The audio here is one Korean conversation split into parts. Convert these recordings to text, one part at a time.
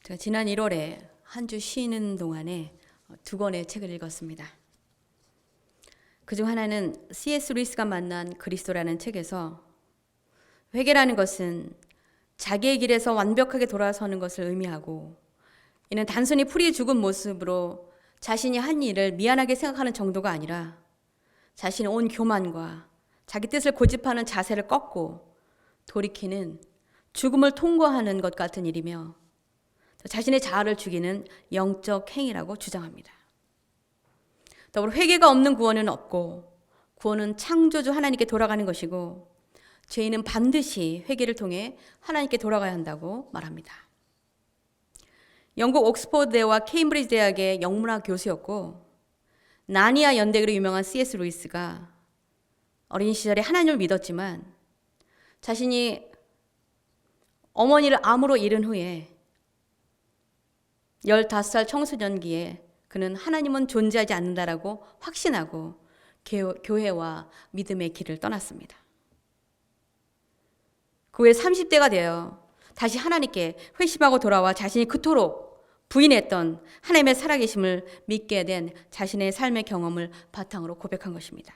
제가 지난 1월에 한 주 쉬는 동안에 두 권의 책을 읽었습니다. 그중 하나는 C.S. 루이스가 만난 그리스도라는 책에서 회개라는 것은 자기의 길에서 완벽하게 돌아서는 것을 의미하고, 이는 단순히 풀이 죽은 모습으로 자신이 한 일을 미안하게 생각하는 정도가 아니라 자신의 온 교만과 자기 뜻을 고집하는 자세를 꺾고 돌이키는 죽음을 통과하는 것 같은 일이며, 자신의 자아를 죽이는 영적 행위라고 주장합니다. 더불어 회개가 없는 구원은 없고, 구원은 창조주 하나님께 돌아가는 것이고, 죄인은 반드시 회개를 통해 하나님께 돌아가야 한다고 말합니다. 영국 옥스퍼드대와 케임브리지 대학의 영문학 교수였고, 나니아 연대기로 유명한 C.S. 루이스가 어린 시절에 하나님을 믿었지만 자신이 어머니를 암으로 잃은 후에 15살 청소년기에 그는 하나님은 존재하지 않는다라고 확신하고 교회와 믿음의 길을 떠났습니다. 그 후에 30대가 되어 다시 하나님께 회심하고 돌아와 자신이 그토록 부인했던 하나님의 살아계심을 믿게 된 자신의 삶의 경험을 바탕으로 고백한 것입니다.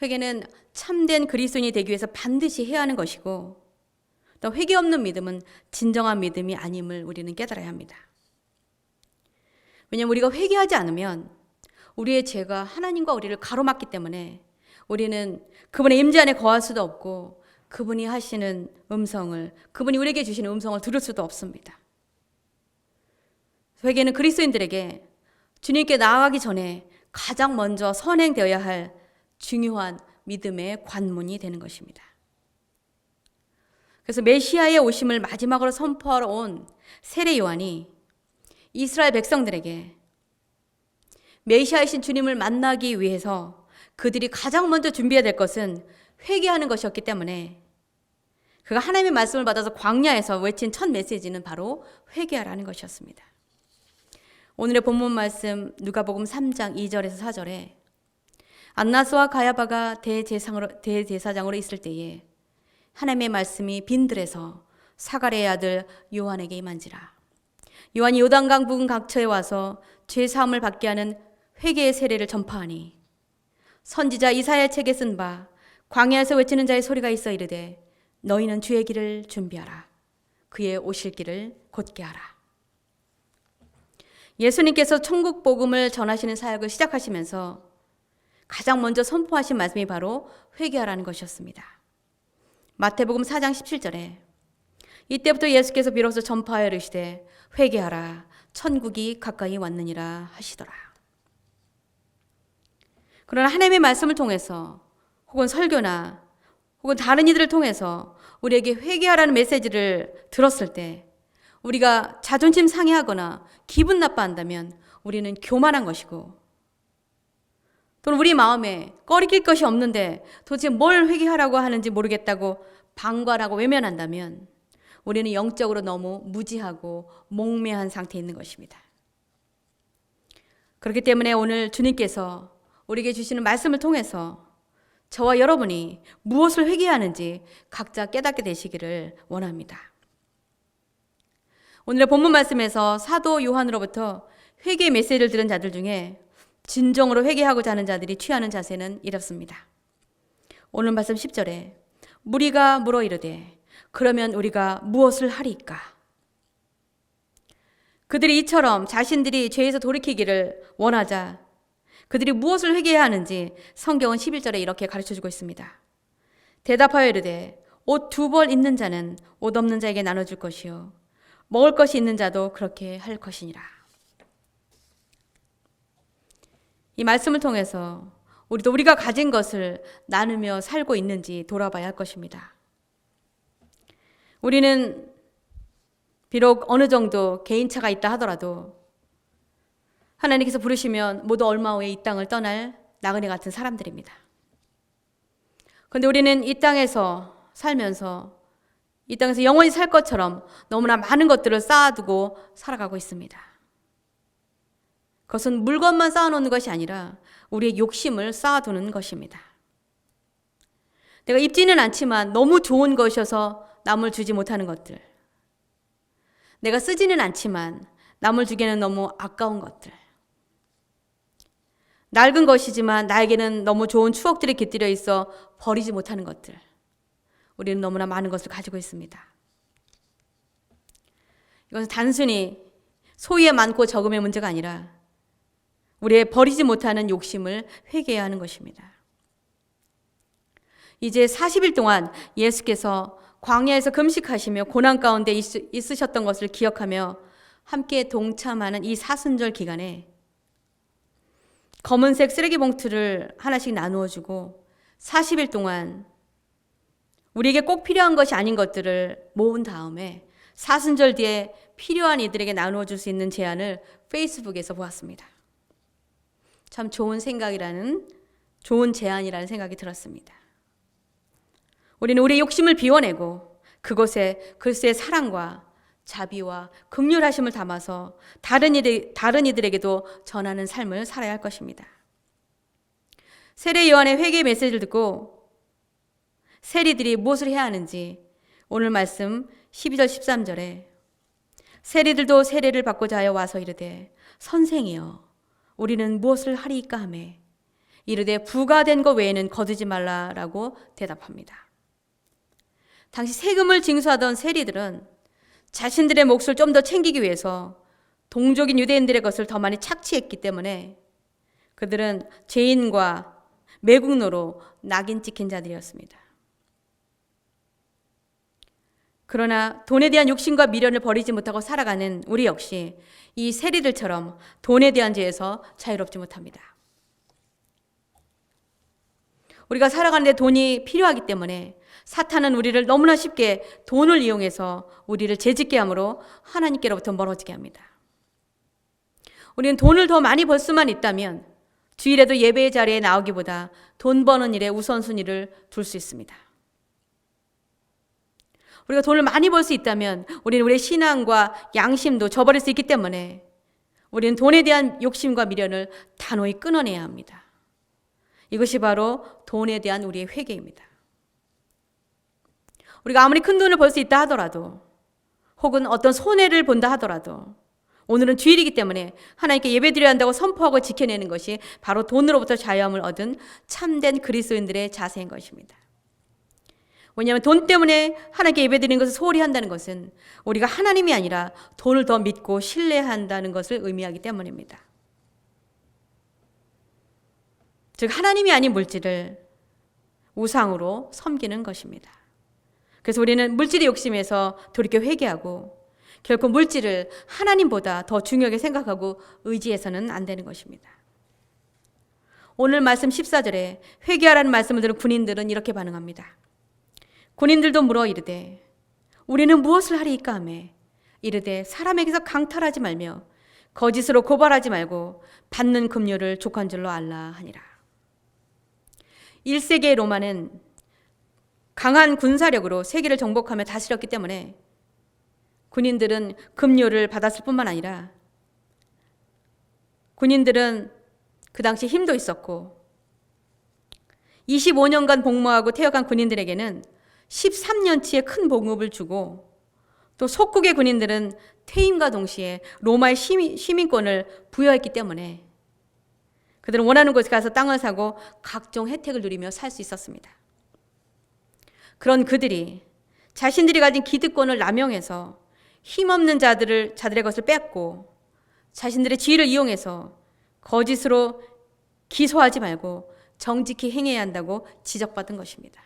회개는 참된 그리스도인이 되기 위해서 반드시 해야 하는 것이고, 또 회개 없는 믿음은 진정한 믿음이 아님을 우리는 깨달아야 합니다. 왜냐하면 우리가 회개하지 않으면 우리의 죄가 하나님과 우리를 가로막기 때문에 우리는 그분의 임재 안에 거할 수도 없고, 그분이 하시는 음성을, 그분이 우리에게 주시는 음성을 들을 수도 없습니다. 회개는 그리스도인들에게 주님께 나아가기 전에 가장 먼저 선행되어야 할 중요한 믿음의 관문이 되는 것입니다. 그래서 메시아의 오심을 마지막으로 선포하러 온 세례 요한이 이스라엘 백성들에게 메시아이신 주님을 만나기 위해서 그들이 가장 먼저 준비해야 될 것은 회개하는 것이었기 때문에, 그가 하나님의 말씀을 받아서 광야에서 외친 첫 메시지는 바로 회개하라는 것이었습니다. 오늘의 본문 말씀 누가복음 3장 2절에서 4절에 안나스와 가야바가 대제사장으로 있을 때에 하나님의 말씀이 빈들에서 사가랴의 아들 요한에게 임한지라. 요한이 요단강 부근 각처에 와서 죄 사함을 받게 하는 회개의 세례를 전파하니, 선지자 이사야의 책에 쓴 바 광야에서 외치는 자의 소리가 있어 이르되 너희는 주의 길을 준비하라. 그의 오실 길을 곧게 하라. 예수님께서 천국 복음을 전하시는 사역을 시작하시면서 가장 먼저 선포하신 말씀이 바로 회개하라는 것이었습니다. 마태복음 4장 17절에 이때부터 예수께서 비로소 전파하여 이르시되 회개하라 천국이 가까이 왔느니라 하시더라. 그러나 하나님의 말씀을 통해서 혹은 설교나 혹은 다른 이들을 통해서 우리에게 회개하라는 메시지를 들었을 때 우리가 자존심 상해하거나 기분 나빠한다면 우리는 교만한 것이고, 또는 우리 마음에 꺼리낄 것이 없는데 도대체 뭘 회개하라고 하는지 모르겠다고 방관하고 외면한다면 우리는 영적으로 너무 무지하고 몽매한 상태에 있는 것입니다. 그렇기 때문에 오늘 주님께서 우리에게 주시는 말씀을 통해서 저와 여러분이 무엇을 회개하는지 각자 깨닫게 되시기를 원합니다. 오늘의 본문 말씀에서 사도 요한으로부터 회개 메시지를 들은 자들 중에 진정으로 회개하고자 하는 자들이 취하는 자세는 이렇습니다. 오늘 말씀 10절에 무리가 물어 이르되 그러면 우리가 무엇을 하리이까? 그들이 이처럼 자신들이 죄에서 돌이키기를 원하자 그들이 무엇을 회개해야 하는지 성경은 11절에 이렇게 가르쳐주고 있습니다. 대답하여 이르되 옷 2벌 있는 자는 옷 없는 자에게 나눠줄 것이요 먹을 것이 있는 자도 그렇게 할 것이니라. 이 말씀을 통해서 우리도 우리가 가진 것을 나누며 살고 있는지 돌아봐야 할 것입니다. 우리는 비록 어느 정도 개인차가 있다 하더라도 하나님께서 부르시면 모두 얼마 후에 이 땅을 떠날 나그네 같은 사람들입니다. 그런데 우리는 이 땅에서 살면서 이 땅에서 영원히 살 것처럼 너무나 많은 것들을 쌓아두고 살아가고 있습니다. 그것은 물건만 쌓아놓는 것이 아니라 우리의 욕심을 쌓아두는 것입니다. 내가 입지는 않지만 너무 좋은 것이어서 남을 주지 못하는 것들, 내가 쓰지는 않지만 남을 주기에는 너무 아까운 것들. 낡은 것이지만 나에게는 너무 좋은 추억들이 깃들여 있어 버리지 못하는 것들. 우리는 너무나 많은 것을 가지고 있습니다. 이것은 단순히 소유의 많고 적음의 문제가 아니라 우리의 버리지 못하는 욕심을 회개해야 하는 것입니다. 이제 40일 동안 예수께서 광야에서 금식하시며 고난 가운데 있으셨던 것을 기억하며 함께 동참하는 이 사순절 기간에 검은색 쓰레기 봉투를 하나씩 나누어 주고 40일 동안 우리에게 꼭 필요한 것이 아닌 것들을 모은 다음에 사순절 뒤에 필요한 이들에게 나누어 줄 수 있는 제안을 페이스북에서 보았습니다. 참 좋은 생각이라는, 좋은 제안이라는 생각이 들었습니다. 우리는 우리의 욕심을 비워내고 그곳에 그리스도의 사랑과 자비와 긍휼하심을 담아서 다른 이들에게도 전하는 삶을 살아야 할 것입니다. 세례 요한의 회개 메시지를 듣고 세리들이 무엇을 해야 하는지 오늘 말씀 12절 13절에 세리들도 세례를 받고자 하여 와서 이르되 선생이여 우리는 무엇을 하리이까 하매 이르되 부가된 것 외에는 거두지 말라라고 대답합니다. 당시 세금을 징수하던 세리들은 자신들의 몫을 좀 더 챙기기 위해서 동족인 유대인들의 것을 더 많이 착취했기 때문에 그들은 죄인과 매국노로 낙인 찍힌 자들이었습니다. 그러나 돈에 대한 욕심과 미련을 버리지 못하고 살아가는 우리 역시 이 세리들처럼 돈에 대한 죄에서 자유롭지 못합니다. 우리가 살아가는데 돈이 필요하기 때문에 사탄은 우리를 너무나 쉽게 돈을 이용해서 우리를 죄짓게 함으로 하나님께로부터 멀어지게 합니다. 우리는 돈을 더 많이 벌 수만 있다면 주일에도 예배의 자리에 나오기보다 돈 버는 일에 우선순위를 둘 수 있습니다. 우리가 돈을 많이 벌 수 있다면 우리는 우리의 신앙과 양심도 저버릴 수 있기 때문에 우리는 돈에 대한 욕심과 미련을 단호히 끊어내야 합니다. 이것이 바로 돈에 대한 우리의 회개입니다. 우리가 아무리 큰 돈을 벌 수 있다 하더라도 혹은 어떤 손해를 본다 하더라도 오늘은 주일이기 때문에 하나님께 예배드려야 한다고 선포하고 지켜내는 것이 바로 돈으로부터 자유함을 얻은 참된 그리스도인들의 자세인 것입니다. 왜냐하면 돈 때문에 하나님께 예배드리는 것을 소홀히 한다는 것은 우리가 하나님이 아니라 돈을 더 믿고 신뢰한다는 것을 의미하기 때문입니다. 즉 하나님이 아닌 물질을 우상으로 섬기는 것입니다. 그래서 우리는 물질의 욕심에서 돌이켜 회개하고 결코 물질을 하나님보다 더 중요하게 생각하고 의지해서는 안 되는 것입니다. 오늘 말씀 14절에 회개하라는 말씀을 들은 군인들은 이렇게 반응합니다. 군인들도 물어 이르되 우리는 무엇을 하리이까 하매 이르되 사람에게서 강탈하지 말며 거짓으로 고발하지 말고 받는 급료를 족한 줄로 알라 하니라. 1세기의 로마는 강한 군사력으로 세계를 정복하며 다스렸기 때문에 군인들은 급료를 받았을 뿐만 아니라 군인들은 그 당시 힘도 있었고 25년간 복무하고 퇴역한 군인들에게는 13년치의 큰 봉급을 주고 또 속국의 군인들은 퇴임과 동시에 로마의 시민권을 부여했기 때문에 그들은 원하는 곳에 가서 땅을 사고 각종 혜택을 누리며 살 수 있었습니다. 그런 그들이 자신들이 가진 기득권을 남용해서 힘없는 자들의 것을 뺏고 자신들의 지위를 이용해서 거짓으로 기소하지 말고 정직히 행해야 한다고 지적받은 것입니다.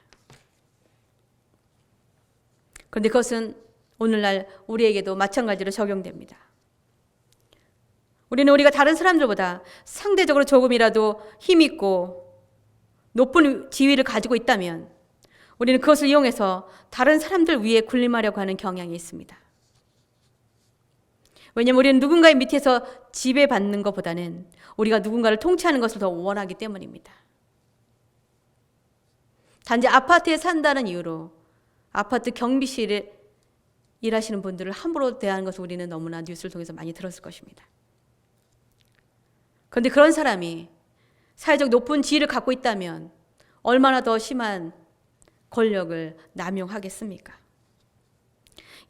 그런데 그것은 오늘날 우리에게도 마찬가지로 적용됩니다. 우리는 우리가 다른 사람들보다 상대적으로 조금이라도 힘있고 높은 지위를 가지고 있다면 우리는 그것을 이용해서 다른 사람들 위에 군림하려고 하는 경향이 있습니다. 왜냐하면 우리는 누군가의 밑에서 지배받는 것보다는 우리가 누군가를 통치하는 것을 더 원하기 때문입니다. 단지 아파트에 산다는 이유로 아파트 경비실에 일하시는 분들을 함부로 대하는 것을 우리는 너무나 뉴스를 통해서 많이 들었을 것입니다. 그런데 그런 사람이 사회적 높은 지위를 갖고 있다면 얼마나 더 심한 권력을 남용하겠습니까?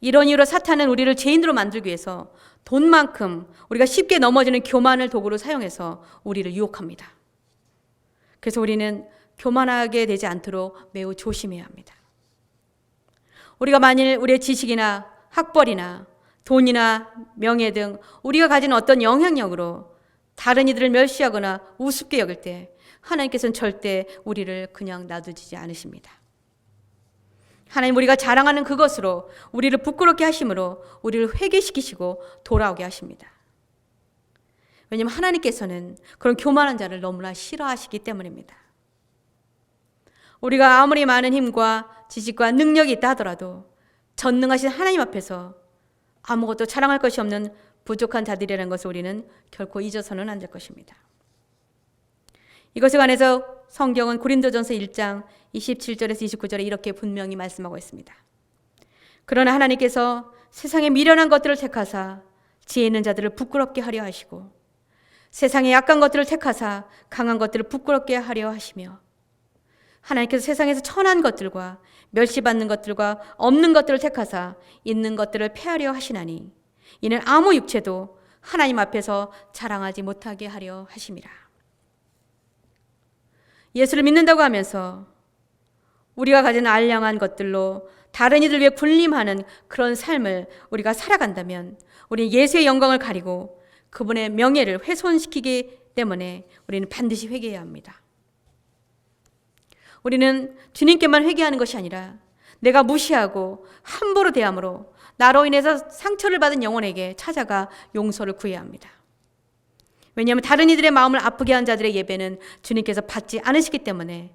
이런 이유로 사탄은 우리를 죄인으로 만들기 위해서 돈만큼 우리가 쉽게 넘어지는 교만을 도구로 사용해서 우리를 유혹합니다. 그래서 우리는 교만하게 되지 않도록 매우 조심해야 합니다. 우리가 만일 우리의 지식이나 학벌이나 돈이나 명예 등 우리가 가진 어떤 영향력으로 다른 이들을 멸시하거나 우습게 여길 때 하나님께서는 절대 우리를 그냥 놔두지 않으십니다. 하나님 우리가 자랑하는 그것으로 우리를 부끄럽게 하심으로 우리를 회개시키시고 돌아오게 하십니다. 왜냐하면 하나님께서는 그런 교만한 자를 너무나 싫어하시기 때문입니다. 우리가 아무리 많은 힘과 지식과 능력이 있다 하더라도 전능하신 하나님 앞에서 아무것도 자랑할 것이 없는 부족한 자들이라는 것을 우리는 결코 잊어서는 안 될 것입니다. 이것에 관해서 성경은 고린도전서 1장 27절에서 29절에 이렇게 분명히 말씀하고 있습니다. 그러나 하나님께서 세상의 미련한 것들을 택하사 지혜 있는 자들을 부끄럽게 하려 하시고 세상의 약한 것들을 택하사 강한 것들을 부끄럽게 하려 하시며 하나님께서 세상에서 천한 것들과 멸시받는 것들과 없는 것들을 택하사 있는 것들을 폐하려 하시나니 이는 아무 육체도 하나님 앞에서 자랑하지 못하게 하려 하심이라. 예수를 믿는다고 하면서 우리가 가진 알량한 것들로 다른 이들 위해 군림하는 그런 삶을 우리가 살아간다면 우리는 예수의 영광을 가리고 그분의 명예를 훼손시키기 때문에 우리는 반드시 회개해야 합니다. 우리는 주님께만 회개하는 것이 아니라 내가 무시하고 함부로 대함으로 나로 인해서 상처를 받은 영혼에게 찾아가 용서를 구해야 합니다. 왜냐하면 다른 이들의 마음을 아프게 한 자들의 예배는 주님께서 받지 않으시기 때문에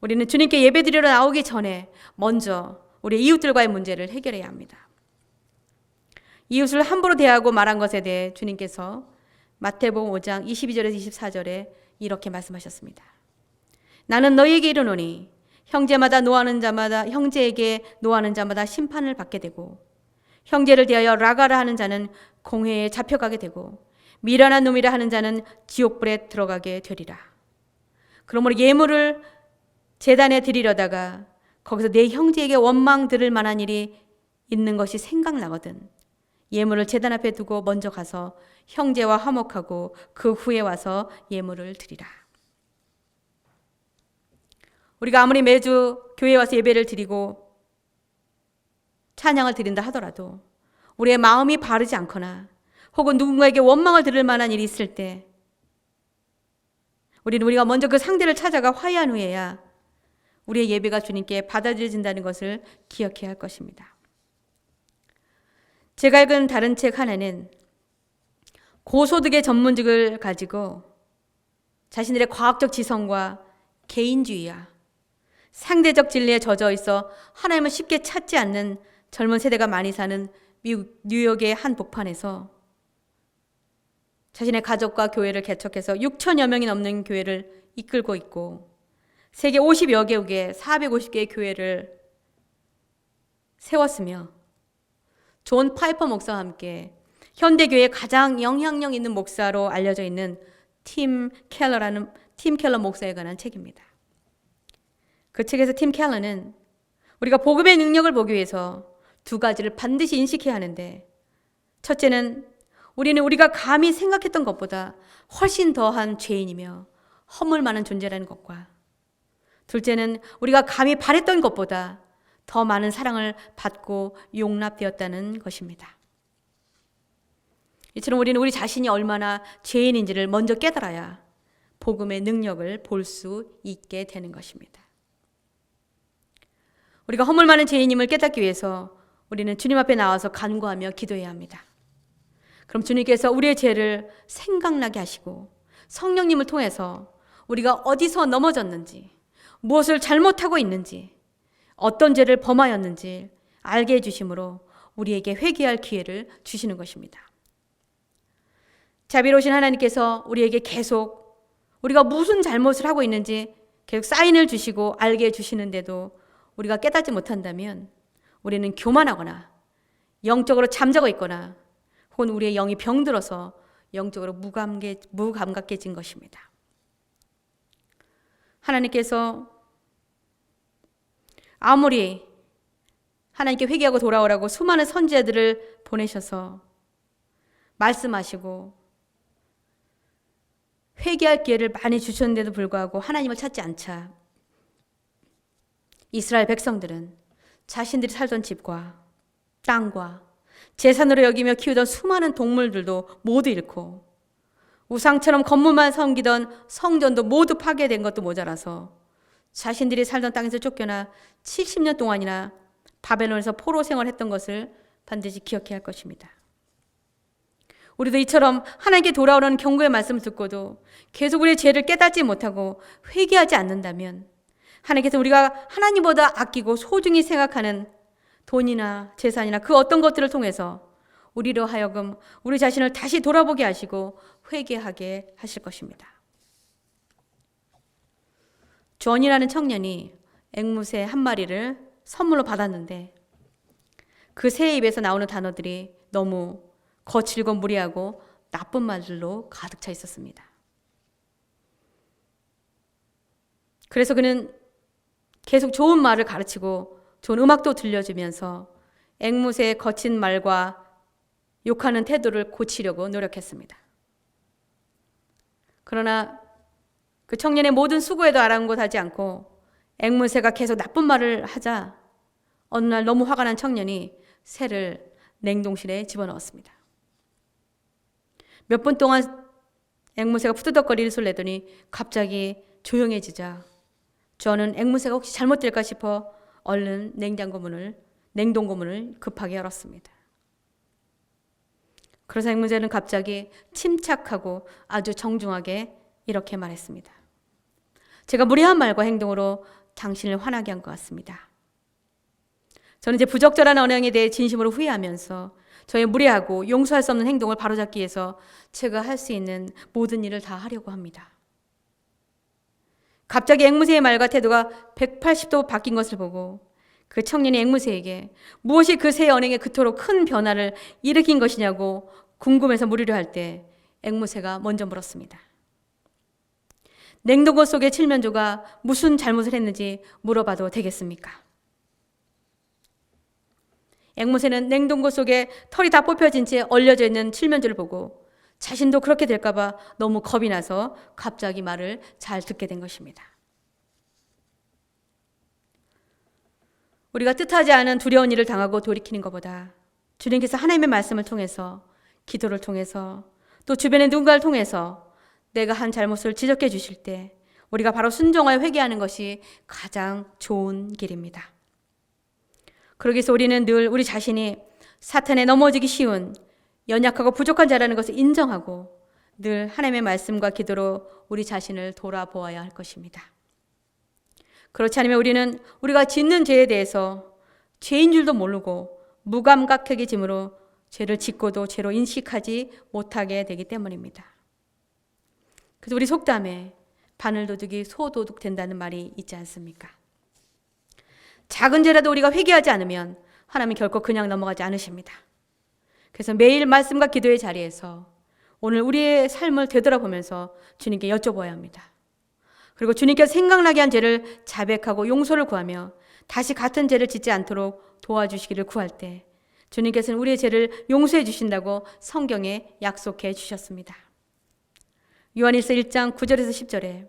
우리는 주님께 예배드리러 나오기 전에 먼저 우리 이웃들과의 문제를 해결해야 합니다. 이웃을 함부로 대하고 말한 것에 대해 주님께서 마태복음 5장 22절에서 24절에 이렇게 말씀하셨습니다. 나는 너희에게 이르노니 형제에게 노하는 자마다 심판을 받게 되고 형제를 대하여 라가라 하는 자는 공회에 잡혀가게 되고 미련한 놈이라 하는 자는 지옥불에 들어가게 되리라. 그러므로 예물을 제단에 드리려다가 거기서 내 형제에게 원망 들을 만한 일이 있는 것이 생각나거든 예물을 제단 앞에 두고 먼저 가서 형제와 화목하고 그 후에 와서 예물을 드리라. 우리가 아무리 매주 교회에 와서 예배를 드리고 찬양을 드린다 하더라도 우리의 마음이 바르지 않거나 혹은 누군가에게 원망을 들을 만한 일이 있을 때 우리가 먼저 그 상대를 찾아가 화해한 후에야 우리의 예배가 주님께 받아들여진다는 것을 기억해야 할 것입니다. 제가 읽은 다른 책 하나는 고소득의 전문직을 가지고 자신들의 과학적 지성과 개인주의와 상대적 진리에 젖어 있어 하나님을 쉽게 찾지 않는 젊은 세대가 많이 사는 미국 뉴욕의 한 복판에서 자신의 가족과 교회를 개척해서 6천여 명이 넘는 교회를 이끌고 있고 세계 50여 개국에 450개의 교회를 세웠으며 존 파이퍼 목사와 함께 현대교회의 가장 영향력 있는 목사로 알려져 있는 팀 켈러 목사에 관한 책입니다. 그 책에서 팀 켈러는 우리가 복음의 능력을 보기 위해서 두 가지를 반드시 인식해야 하는데 첫째는 우리는 우리가 감히 생각했던 것보다 훨씬 더한 죄인이며 허물 많은 존재라는 것과 둘째는 우리가 감히 바랬던 것보다 더 많은 사랑을 받고 용납되었다는 것입니다. 이처럼 우리는 우리 자신이 얼마나 죄인인지를 먼저 깨달아야 복음의 능력을 볼 수 있게 되는 것입니다. 우리가 허물 많은 죄인임을 깨닫기 위해서 우리는 주님 앞에 나와서 간구하며 기도해야 합니다. 그럼 주님께서 우리의 죄를 생각나게 하시고 성령님을 통해서 우리가 어디서 넘어졌는지 무엇을 잘못하고 있는지 어떤 죄를 범하였는지 알게 해주심으로 우리에게 회개할 기회를 주시는 것입니다. 자비로우신 하나님께서 우리에게 계속 우리가 무슨 잘못을 하고 있는지 계속 사인을 주시고 알게 해주시는데도 우리가 깨닫지 못한다면 우리는 교만하거나 영적으로 잠자고 있거나 혹은 우리의 영이 병들어서 영적으로 무감각해진 것입니다. 하나님께서 아무리 하나님께 회개하고 돌아오라고 수많은 선지자들을 보내셔서 말씀하시고 회개할 기회를 많이 주셨는데도 불구하고 하나님을 찾지 않자 이스라엘 백성들은 자신들이 살던 집과 땅과 재산으로 여기며 키우던 수많은 동물들도 모두 잃고 우상처럼 건물만 섬기던 성전도 모두 파괴된 것도 모자라서 자신들이 살던 땅에서 쫓겨나 70년 동안이나 바벨론에서 포로 생활했던 것을 반드시 기억해야 할 것입니다. 우리도 이처럼 하나님께 돌아오라는 경고의 말씀을 듣고도 계속 우리의 죄를 깨닫지 못하고 회개하지 않는다면 하나님께서 우리가 하나님보다 아끼고 소중히 생각하는 돈이나 재산이나 그 어떤 것들을 통해서 우리로 하여금 우리 자신을 다시 돌아보게 하시고 회개하게 하실 것입니다. 존이라는 청년이 앵무새 한 마리를 선물로 받았는데 그 새의 입에서 나오는 단어들이 너무 거칠고 무례하고 나쁜 말들로 가득 차 있었습니다. 그래서 그는 계속 좋은 말을 가르치고 좋은 음악도 들려주면서 앵무새의 거친 말과 욕하는 태도를 고치려고 노력했습니다. 그러나 그 청년의 모든 수고에도 아랑곳하지 않고 앵무새가 계속 나쁜 말을 하자 어느 날 너무 화가 난 청년이 새를 냉동실에 집어넣었습니다. 몇 분 동안 앵무새가 푸드덕거리는 소리를 내더니 갑자기 조용해지자 저는 앵무새가 혹시 잘못될까 싶어 얼른 냉동고 문을 급하게 열었습니다. 그래서 앵무새는 갑자기 침착하고 아주 정중하게 이렇게 말했습니다. 제가 무례한 말과 행동으로 당신을 화나게 한 것 같습니다. 저는 제 부적절한 언행에 대해 진심으로 후회하면서 저의 무례하고 용서할 수 없는 행동을 바로잡기 위해서 제가 할 수 있는 모든 일을 다 하려고 합니다. 갑자기 앵무새의 말과 태도가 180도 바뀐 것을 보고 그 청년이 앵무새에게 무엇이 그 새의 언행에 그토록 큰 변화를 일으킨 것이냐고 궁금해서 물으려 할 때 앵무새가 먼저 물었습니다. 냉동고 속의 칠면조가 무슨 잘못을 했는지 물어봐도 되겠습니까? 앵무새는 냉동고 속에 털이 다 뽑혀진 채 얼려져 있는 칠면조를 보고 자신도 그렇게 될까봐 너무 겁이 나서 갑자기 말을 잘 듣게 된 것입니다. 우리가 뜻하지 않은 두려운 일을 당하고 돌이키는 것보다 주님께서 하나님의 말씀을 통해서 기도를 통해서 또 주변의 누군가를 통해서 내가 한 잘못을 지적해 주실 때 우리가 바로 순종하여 회개하는 것이 가장 좋은 길입니다. 그러기 위해서 우리는 늘 우리 자신이 사탄에 넘어지기 쉬운 연약하고 부족한 자라는 것을 인정하고 늘 하나님의 말씀과 기도로 우리 자신을 돌아보아야 할 것입니다. 그렇지 않으면 우리는 우리가 짓는 죄에 대해서 죄인 줄도 모르고 무감각하게 짐으로 죄를 짓고도 죄로 인식하지 못하게 되기 때문입니다. 그래서 우리 속담에 바늘도둑이 소도둑 된다는 말이 있지 않습니까? 작은 죄라도 우리가 회개하지 않으면 하나님이 결코 그냥 넘어가지 않으십니다. 그래서 매일 말씀과 기도의 자리에서 오늘 우리의 삶을 되돌아보면서 주님께 여쭤봐야 합니다. 그리고 주님께서 생각나게 한 죄를 자백하고 용서를 구하며 다시 같은 죄를 짓지 않도록 도와주시기를 구할 때 주님께서는 우리의 죄를 용서해 주신다고 성경에 약속해 주셨습니다. 요한일서 1장 9절에서 10절에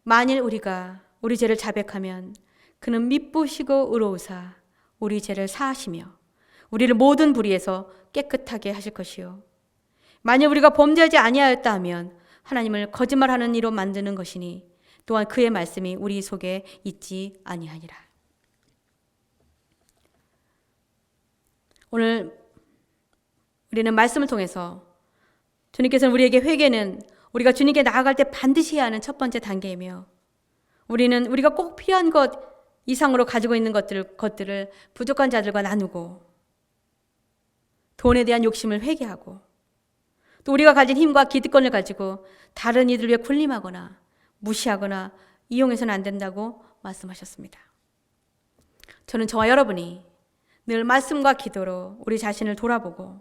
만일 우리가 우리 죄를 자백하면 그는 미쁘시고 의로우사 우리 죄를 사하시며 우리를 모든 불의에서 깨끗하게 하실 것이요 만일 우리가 범죄하지 아니하였다 하면 하나님을 거짓말하는 이로 만드는 것이니 또한 그의 말씀이 우리 속에 있지 아니하니라. 오늘 우리는 말씀을 통해서 주님께서는 우리에게 회개는 우리가 주님께 나아갈 때 반드시 해야 하는 첫 번째 단계이며 우리는 우리가 꼭 필요한 것 이상으로 가지고 있는 것들을 부족한 자들과 나누고 돈에 대한 욕심을 회개하고 또 우리가 가진 힘과 기득권을 가지고 다른 이들 위해 군림하거나 무시하거나 이용해서는 안 된다고 말씀하셨습니다. 저는 저와 여러분이 늘 말씀과 기도로 우리 자신을 돌아보고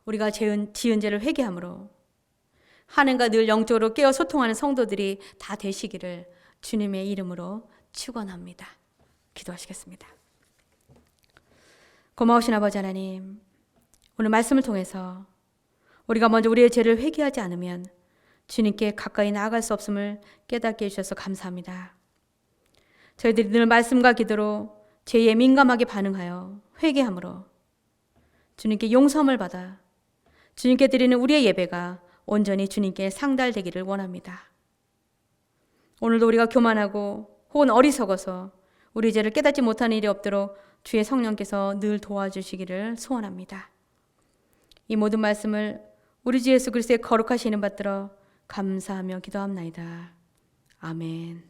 우리가 지은 죄를 회개함으로 하나님과 늘 영적으로 깨어 소통하는 성도들이 다 되시기를 주님의 이름으로 축원합니다. 기도하시겠습니다. 고마우신 아버지 하나님, 오늘 말씀을 통해서 우리가 먼저 우리의 죄를 회개하지 않으면 주님께 가까이 나아갈 수 없음을 깨닫게 해주셔서 감사합니다. 저희들이 늘 말씀과 기도로 죄에 민감하게 반응하여 회개함으로 주님께 용서함을 받아 주님께 드리는 우리의 예배가 온전히 주님께 상달되기를 원합니다. 오늘도 우리가 교만하고 혹은 어리석어서 우리 죄를 깨닫지 못하는 일이 없도록 주의 성령께서 늘 도와주시기를 소원합니다. 이 모든 말씀을 우리 주 예수 그리스도의 거룩하신 이름 받들어 감사하며 기도합나이다. 아멘.